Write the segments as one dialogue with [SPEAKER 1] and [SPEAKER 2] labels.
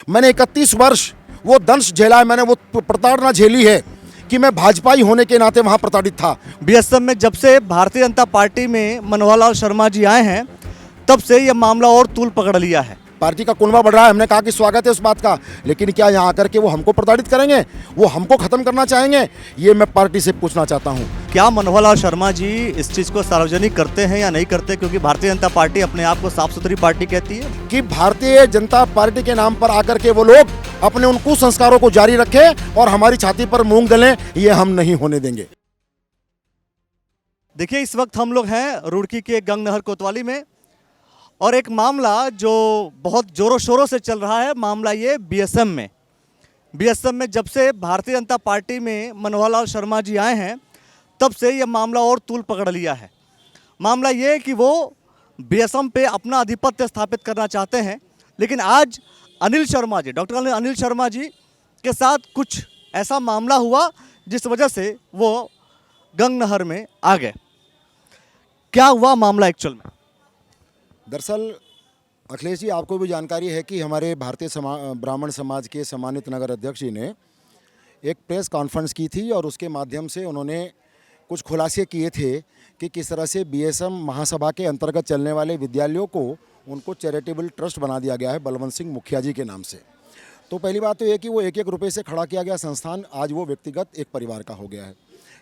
[SPEAKER 1] मैंने 31 वर्ष वो दंश झेला है, मैंने वो प्रताड़ना झेली है कि मैं भाजपाई होने के नाते वहाँ प्रताड़ित था।
[SPEAKER 2] बीएसएफ में जब से भारतीय जनता पार्टी में मनोहर लाल शर्मा जी आए हैं तब से यह मामला और तूल पकड़ लिया है।
[SPEAKER 1] पार्टी का कुनबा बढ़ रहा है, हमने कहा कि स्वागत है उस बात का, लेकिन क्या यहाँ आकर के वो हमको प्रताड़ित करेंगे, वो हमको खत्म करना चाहेंगे, ये मैं पार्टी से पूछना चाहता हूँ।
[SPEAKER 2] क्या मनोहर लाल शर्मा जी इस चीज़ को सार्वजनिक करते हैं या नहीं करते, क्योंकि भारतीय जनता पार्टी अपने आप को साफ सुथरी पार्टी कहती है?
[SPEAKER 1] कि भारतीय जनता पार्टी के नाम पर आकर के वो लोग अपने उन कुसंस्कारों को जारी रखें और हमारी छाती पर मूंग दलें, ये हम नहीं होने देंगे।
[SPEAKER 2] देखिए, इस वक्त हम लोग हैं रुड़की के गंगनहर कोतवाली में और एक मामला जो बहुत जोरों शोरों से चल रहा है, मामला ये बीएसएफ में जब से भारतीय जनता पार्टी में मनोहर लाल शर्मा जी आए हैं तब से ये मामला और तूल पकड़ लिया है। मामला ये है कि वो बीएसएफ पे अपना आधिपत्य स्थापित करना चाहते हैं, लेकिन आज अनिल शर्मा जी, डॉक्टर अनिल शर्मा जी के साथ कुछ ऐसा मामला हुआ जिस वजह से वो गंगनहर में आ गए। क्या हुआ मामला एक्चुअल में?
[SPEAKER 1] दरअसल अखिलेश जी, आपको भी जानकारी है कि हमारे भारतीय ब्राह्मण समाज के सम्मानित नगर अध्यक्ष जी ने एक प्रेस कॉन्फ्रेंस की थी और उसके माध्यम से उन्होंने कुछ खुलासे किए थे कि किस तरह से बीएसएम महासभा के अंतर्गत चलने वाले विद्यालयों को उनको चैरिटेबल ट्रस्ट बना दिया गया है बलवंत सिंह मुखिया जी के नाम से। तो पहली बात तो ये कि वो एक रुपये से खड़ा किया गया संस्थान आज वो व्यक्तिगत एक परिवार का हो गया है,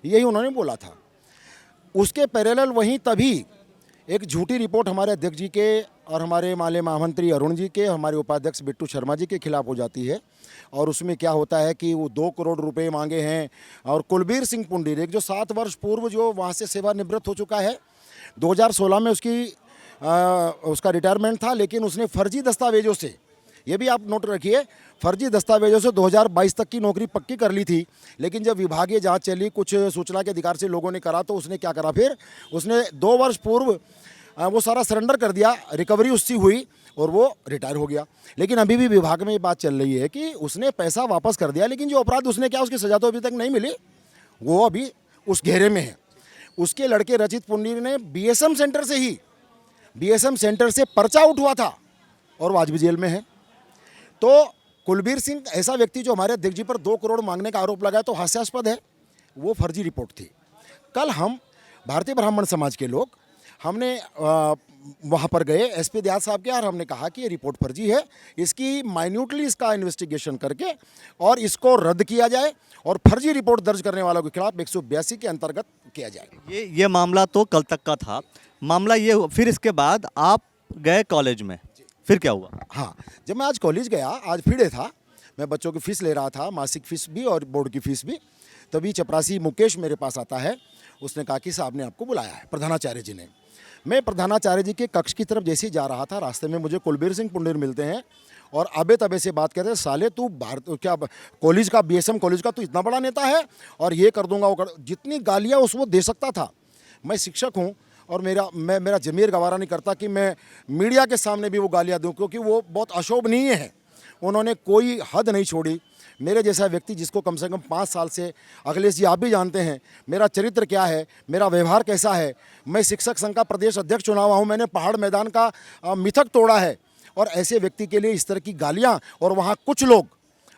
[SPEAKER 1] यही उन्होंने बोला था। उसके पैरेलल वहीं तभी एक झूठी रिपोर्ट हमारे अध्यक्ष जी के और हमारे माले महामंत्री अरुण जी के, हमारे उपाध्यक्ष बिट्टू शर्मा जी के खिलाफ हो जाती है और उसमें क्या होता है कि वो 2 करोड़ रुपए मांगे हैं और कुलबीर सिंह पुंडीर, एक जो 7 वर्ष पूर्व जो वहाँ से सेवानिवृत्त हो चुका है, 2016 में उसका रिटायरमेंट था, लेकिन उसने फर्जी दस्तावेजों से, ये भी आप नोट रखिए, फर्जी दस्तावेजों से 2022 तक की नौकरी पक्की कर ली थी। लेकिन जब विभागीय जांच चली, कुछ सूचना के अधिकार से लोगों ने करा, तो उसने क्या करा, फिर उसने 2 वर्ष पूर्व वो सारा सरेंडर कर दिया, रिकवरी उससे हुई और वो रिटायर हो गया। लेकिन अभी भी विभाग में ये बात चल रही है कि उसने पैसा वापस कर दिया, लेकिन जो अपराध उसने किया उसकी सजा तो अभी तक नहीं मिली, वो अभी उस घेरे में है। उसके लड़के रचित पुंडीर ने बीएसएम सेंटर से पर्चा उठवा था और वो आज भी जेल में है। तो कुलबीर सिंह ऐसा व्यक्ति जो हमारे अध्यक्ष जी पर 2 करोड़ मांगने का आरोप लगाया, तो हास्यास्पद है, वो फर्जी रिपोर्ट थी। कल हम भारतीय ब्राह्मण समाज के लोग हमने वहाँ पर गए एसपी दयाल साहब के और हमने कहा कि ये रिपोर्ट फर्जी है, इसकी माइन्यूटली इसका इन्वेस्टिगेशन करके और इसको रद्द किया जाए और फर्जी रिपोर्ट दर्ज करने वालों के खिलाफ 182 के अंतर्गत किया जाए।
[SPEAKER 2] ये मामला तो कल तक का था। मामला ये, फिर इसके बाद आप गए कॉलेज में, फिर क्या हुआ?
[SPEAKER 1] हाँ, जब मैं आज कॉलेज गया, आज फ्रीडे था, मैं बच्चों की फ़ीस ले रहा था, मासिक फ़ीस भी और बोर्ड की फ़ीस भी, तभी चपरासी मुकेश मेरे पास आता है। उसने कहा कि साहब ने आपको बुलाया है, प्रधानाचार्य जी ने। मैं प्रधानाचार्य जी के कक्ष की तरफ जैसे ही जा रहा था, रास्ते में मुझे कुलबीर सिंह पुंडीर मिलते हैं और अबे तबे से बात करते हैं, साले तू क्या कॉलेज का, बीएसएम कॉलेज का तू इतना बड़ा नेता है और ये कर दूंगा वो कर, जितनी गालियाँ उस वो दे सकता था। मैं शिक्षक हूँ और मेरा ज़मीर गवारा नहीं करता कि मैं मीडिया के सामने भी वो गालियाँ दूँ, क्योंकि वो बहुत अशोभनीय है। उन्होंने कोई हद नहीं छोड़ी। मेरे जैसा व्यक्ति जिसको कम से कम 5 साल से, अखिलेश जी आप भी जानते हैं मेरा चरित्र क्या है, मेरा व्यवहार कैसा है, मैं शिक्षक संघ का प्रदेश अध्यक्ष चुना हुआ हूँ, मैंने पहाड़ मैदान का मिथक तोड़ा है, और ऐसे व्यक्ति के लिए इस तरह की गालियाँ, और वहाँ कुछ लोग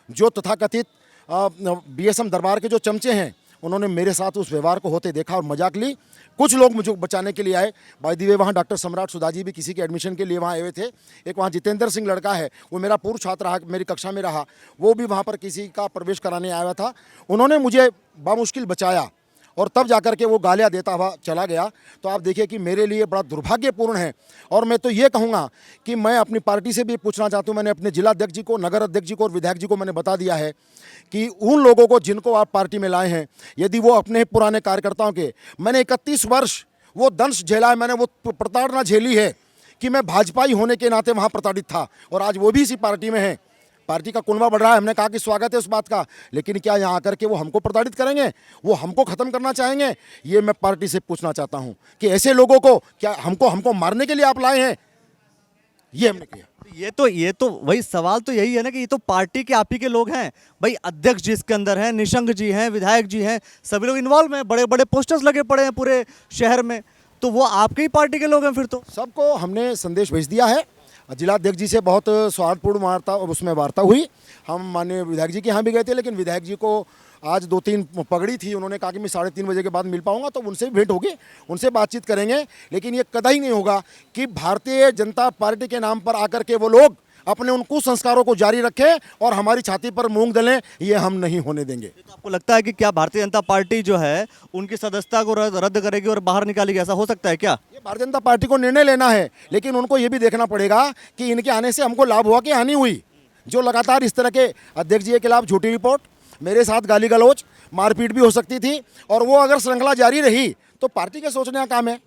[SPEAKER 1] जो तथाकथित बीएसएम दरबार के जो चमचे हैं, उन्होंने मेरे साथ उस व्यवहार को होते देखा और मजाक ली। कुछ लोग मुझे बचाने के लिए आए। बाय द वे, वहाँ डॉक्टर सम्राट सुधा जी भी किसी के एडमिशन के लिए वहाँ आए हुए थे। एक वहाँ जितेंद्र सिंह लड़का है, वो मेरा पूर्व छात्र रहा, मेरी कक्षा में रहा, वो भी वहाँ पर किसी का प्रवेश कराने आया हुआ था। उन्होंने मुझे बामुश्किल बचाया और तब जाकर के वो गालियाँ देता हुआ चला गया। तो आप देखिए कि मेरे लिए बड़ा दुर्भाग्यपूर्ण है। और मैं तो ये कहूँगा कि मैं अपनी पार्टी से भी पूछना चाहता हूँ, मैंने अपने जिला अध्यक्ष जी को, नगर अध्यक्ष जी को और विधायक जी को मैंने बता दिया है कि उन लोगों को जिनको आप पार्टी में लाए हैं, यदि वो अपने पुराने कार्यकर्ताओं के, मैंने 31 वर्ष वो दंश झेला है, मैंने वो प्रताड़ना झेली है कि मैं भाजपाई होने के नाते वहाँ प्रताड़ित था और आज वो भी इसी पार्टी में है। पार्टी का कुनबा बढ़ रहा है, हमने कहा कि स्वागत है उस बात का, लेकिन क्या यहाँ आकर के वो हमको प्रताड़ित करेंगे, वो हमको खत्म करना चाहेंगे, ये मैं पार्टी से पूछना चाहता हूँ कि ऐसे लोगों को क्या हमको मारने के लिए आप लाए हैं? ये हमने किया।
[SPEAKER 2] ये तो वही सवाल तो यही है ना कि ये तो पार्टी के आप ही के लोग हैं भाई। अध्यक्ष जी इसके अंदर हैं, निशंक जी हैं, विधायक जी हैं, सभी लोग इन्वॉल्व हैं, बड़े बड़े पोस्टर्स लगे पड़े हैं पूरे शहर में, तो वो आपके ही पार्टी के लोग हैं। फिर तो
[SPEAKER 1] सबको हमने संदेश भेज दिया है। जिलाध्यक्ष जी से बहुत सौहार्दपूर्ण वार्ता उसमें वार्ता हुई। हम माननीय विधायक जी के यहाँ भी गए थे, लेकिन विधायक जी को आज 2-3 पगड़ी थी। उन्होंने कहा कि मैं 3:30 बजे के बाद मिल पाऊंगा, तो उनसे भी भेंट होगी, उनसे बातचीत करेंगे। लेकिन ये कतई नहीं होगा कि भारतीय जनता पार्टी के नाम पर आकर के वो लोग अपने उन कुसंस्कारों को जारी रखें और हमारी छाती पर मूंग दलें, ये हम नहीं होने देंगे।
[SPEAKER 2] तो आपको लगता है कि क्या भारतीय जनता पार्टी जो है उनकी सदस्यता को रद्द करेगी और बाहर निकालेगी, ऐसा हो सकता है क्या?
[SPEAKER 1] ये भारतीय जनता पार्टी को निर्णय लेना है, लेकिन उनको ये भी देखना पड़ेगा कि इनके आने से हमको लाभ हुआ कि हानि हुई। जो लगातार इस तरह के अध्यक्ष जी के खिलाफ झूठी रिपोर्ट, मेरे साथ गाली गलौज, मारपीट भी हो सकती थी, और वो अगर श्रृंखला जारी रही तो पार्टी के सोचने का काम है,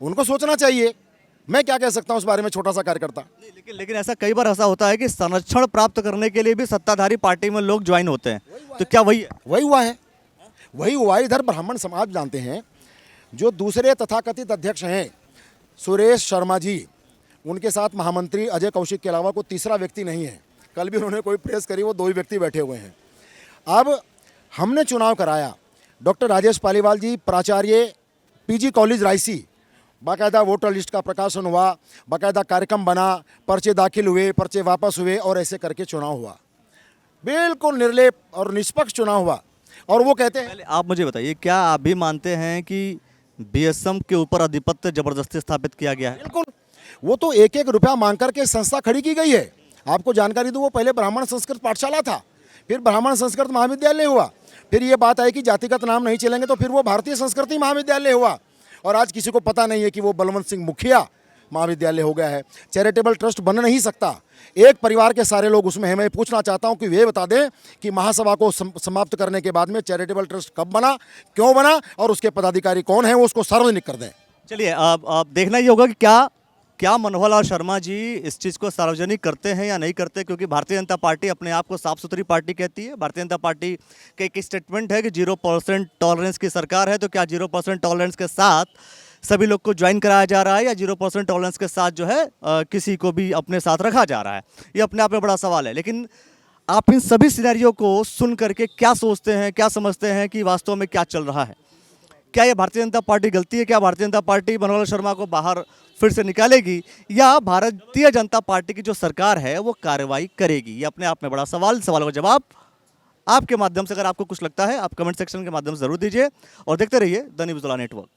[SPEAKER 1] उनको सोचना चाहिए। मैं क्या कह सकता हूँ उस बारे में, छोटा सा कार्यकर्ता।
[SPEAKER 2] लेकिन ऐसा कई बार ऐसा होता है कि संरक्षण प्राप्त करने के लिए भी सत्ताधारी पार्टी में लोग ज्वाइन होते हैं, तो क्या वही है?
[SPEAKER 1] वही हुआ है, वही हुआ है। इधर ब्राह्मण समाज जानते हैं, जो दूसरे तथाकथित अध्यक्ष हैं सुरेश शर्मा जी, उनके साथ महामंत्री अजय कौशिक के अलावा कोई तीसरा व्यक्ति नहीं है। कल भी उन्होंने कोई प्रेस करी, वो 2 ही व्यक्ति बैठे हुए हैं। अब हमने चुनाव कराया, डॉक्टर राजेश पालीवाल जी प्राचार्य पीजी कॉलेज रायसी, बाकायदा वोटर लिस्ट का प्रकाशन हुआ, बाकायदा कार्यक्रम बना, पर्चे दाखिल हुए, पर्चे वापस हुए, और ऐसे करके चुनाव हुआ। बिल्कुल निर्लेप और निष्पक्ष चुनाव हुआ। और वो कहते हैं,
[SPEAKER 2] पहले आप मुझे बताइए, क्या आप भी मानते हैं कि बीएसएम के ऊपर आधिपत्य जबरदस्ती स्थापित किया गया है?
[SPEAKER 1] बिल्कुल, वो तो 1-1 रुपया मांग करके संस्था खड़ी की गई है। आपको जानकारी दूँ, वो पहले ब्राह्मण संस्कृत पाठशाला था, फिर ब्राह्मण संस्कृत महाविद्यालय हुआ, फिर ये बात आई कि जातिगत नाम नहीं चलेंगे, तो फिर वो भारतीय संस्कृति महाविद्यालय हुआ, और आज किसी को पता नहीं है कि वो बलवंत सिंह मुखिया महाविद्यालय हो गया है। चैरिटेबल ट्रस्ट बन नहीं सकता, एक परिवार के सारे लोग उसमें हैं। मैं पूछना चाहता हूं कि वे बता दें कि महासभा को समाप्त करने के बाद में चैरिटेबल ट्रस्ट कब बना, क्यों बना, और उसके पदाधिकारी कौन है, वो उसको सार्वजनिक कर दें।
[SPEAKER 2] चलिए, अब देखना ये होगा कि क्या मनोहर लाल शर्मा जी इस चीज़ को सार्वजनिक करते हैं या नहीं करते, क्योंकि भारतीय जनता पार्टी अपने आप को साफ सुथरी पार्टी कहती है। भारतीय जनता पार्टी का एक स्टेटमेंट है कि 0% टॉलरेंस की सरकार है, तो क्या 0% टॉलरेंस के साथ सभी लोग को ज्वाइन कराया जा रहा है, या 0% टॉलरेंस के साथ जो है किसी को भी अपने साथ रखा जा रहा है? ये अपने आप में बड़ा सवाल है। लेकिन आप इन सभी सिनेरियो को सुन करके क्या सोचते हैं, क्या समझते हैं कि वास्तव में क्या चल रहा है? क्या ये भारतीय जनता पार्टी गलती है? क्या भारतीय जनता पार्टी मनोहर लाल शर्मा को बाहर फिर से निकालेगी, या भारतीय जनता पार्टी की जो सरकार है वो कार्रवाई करेगी? ये अपने आप में बड़ा सवाल का जवाब आपके माध्यम से, अगर आपको कुछ लगता है, आप कमेंट सेक्शन के माध्यम से जरूर दीजिए, और देखते रहिए द न्यूज़ नेटवर्क।